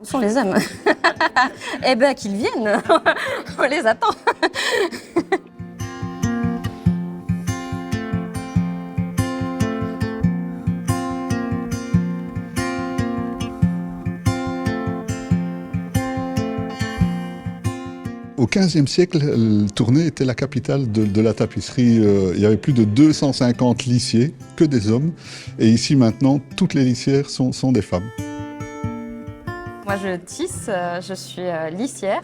Où sont les hommes? Eh bien, qu'ils viennent. On les attend. Au XVe siècle, Tournai était la capitale de la tapisserie. Il y avait plus de 250 lissiers, que des hommes. Et ici maintenant, toutes les lissières sont des femmes. Moi, je tisse, je suis lissière.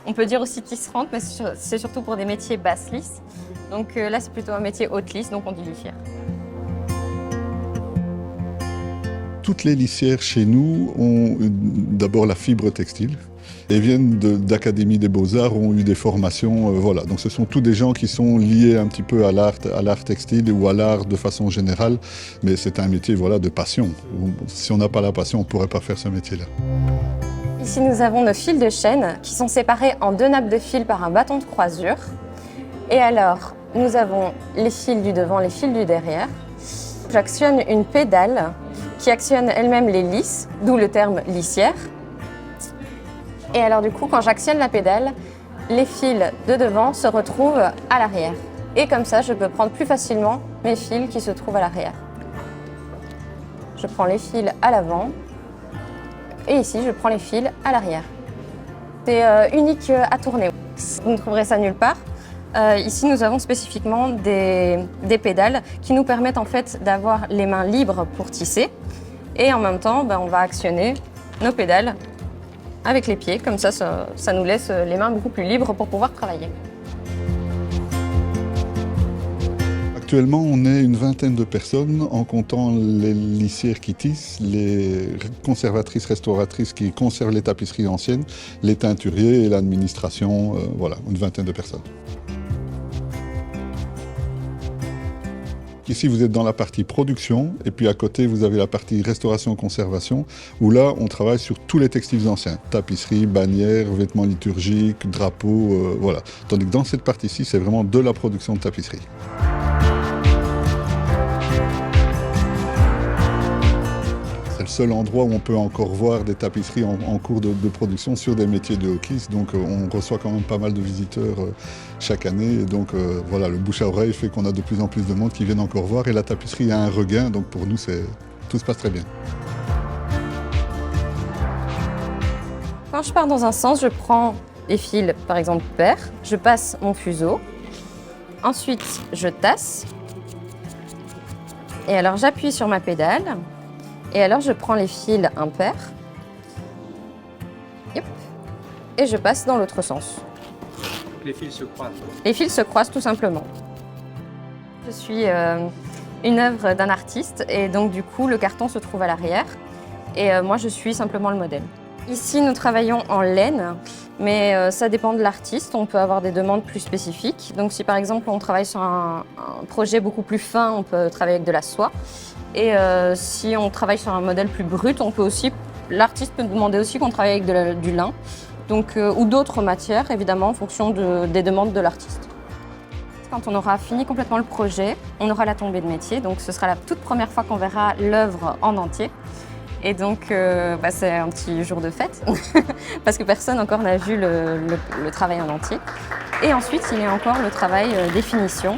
On peut dire aussi tisserande, mais c'est surtout pour des métiers basse lisse. Donc là, c'est plutôt un métier haute lisse, donc on dit lissière. Toutes les lissières chez nous ont d'abord la fibre textile et viennent d'académies des beaux-arts, ont eu des formations. Voilà. Donc ce sont tous des gens qui sont liés un petit peu à l'art textile ou à l'art de façon générale. Mais c'est un métier voilà, de passion. Si on n'a pas la passion, on ne pourrait pas faire ce métier-là. Ici, nous avons nos fils de chaîne qui sont séparés en deux nappes de fil par un bâton de croisure. Et alors, nous avons les fils du devant, les fils du derrière. J'actionne une pédale qui actionne elle-même les lisses, d'où le terme lissière. Et alors du coup, quand j'actionne la pédale, les fils de devant se retrouvent à l'arrière. Et comme ça, je peux prendre plus facilement mes fils qui se trouvent à l'arrière. Je prends les fils à l'avant et ici, je prends les fils à l'arrière. C'est unique à Tournai. Vous ne trouverez ça nulle part. Ici, nous avons spécifiquement des pédales qui nous permettent en fait d'avoir les mains libres pour tisser. Et en même temps, on va actionner nos pédales avec les pieds. Comme ça nous laisse les mains beaucoup plus libres pour pouvoir travailler. Actuellement, on est une vingtaine de personnes en comptant les lissières qui tissent, les conservatrices, restauratrices qui conservent les tapisseries anciennes, les teinturiers et l'administration. Voilà, une vingtaine de personnes. Ici, vous êtes dans la partie production, et puis à côté, vous avez la partie restauration-conservation, où là, on travaille sur tous les textiles anciens. Tapisserie, bannières, vêtements liturgiques, drapeaux, voilà. Tandis que dans cette partie-ci, c'est vraiment de la production de tapisserie. C'est le seul endroit où on peut encore voir des tapisseries en cours de production sur des métiers de haute lisse. Donc on reçoit quand même pas mal de visiteurs chaque année. Et donc voilà, le bouche à oreille fait qu'on a de plus en plus de monde qui viennent encore voir. Et la tapisserie a un regain, donc pour nous, tout se passe très bien. Quand je pars dans un sens, je prends les fils, par exemple pair, je passe mon fuseau. Ensuite, je tasse. Et alors, j'appuie sur ma pédale. Et alors, je prends les fils impairs. Et je passe dans l'autre sens. Les fils se croisent. Les fils se croisent tout simplement. Je suis une œuvre d'un artiste et donc du coup, le carton se trouve à l'arrière. Et moi, je suis simplement le modèle. Ici, nous travaillons en laine, mais ça dépend de l'artiste. On peut avoir des demandes plus spécifiques. Donc si par exemple, on travaille sur un projet beaucoup plus fin, on peut travailler avec de la soie. Et si on travaille sur un modèle plus brut, l'artiste peut demander aussi qu'on travaille avec du lin, donc, ou d'autres matières, évidemment, en fonction des demandes de l'artiste. Quand on aura fini complètement le projet, on aura la tombée de métier, donc ce sera la toute première fois qu'on verra l'œuvre en entier. Et donc, c'est un petit jour de fête, parce que personne encore n'a vu le travail en entier. Et ensuite, il y a encore le travail des finitions,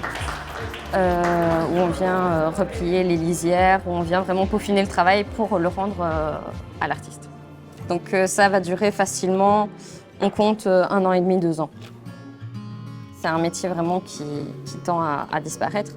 où on vient replier les lisières, où on vient vraiment peaufiner le travail pour le rendre à l'artiste. Donc ça va durer facilement, on compte 1 an et demi, 2 ans. C'est un métier vraiment qui tend à disparaître.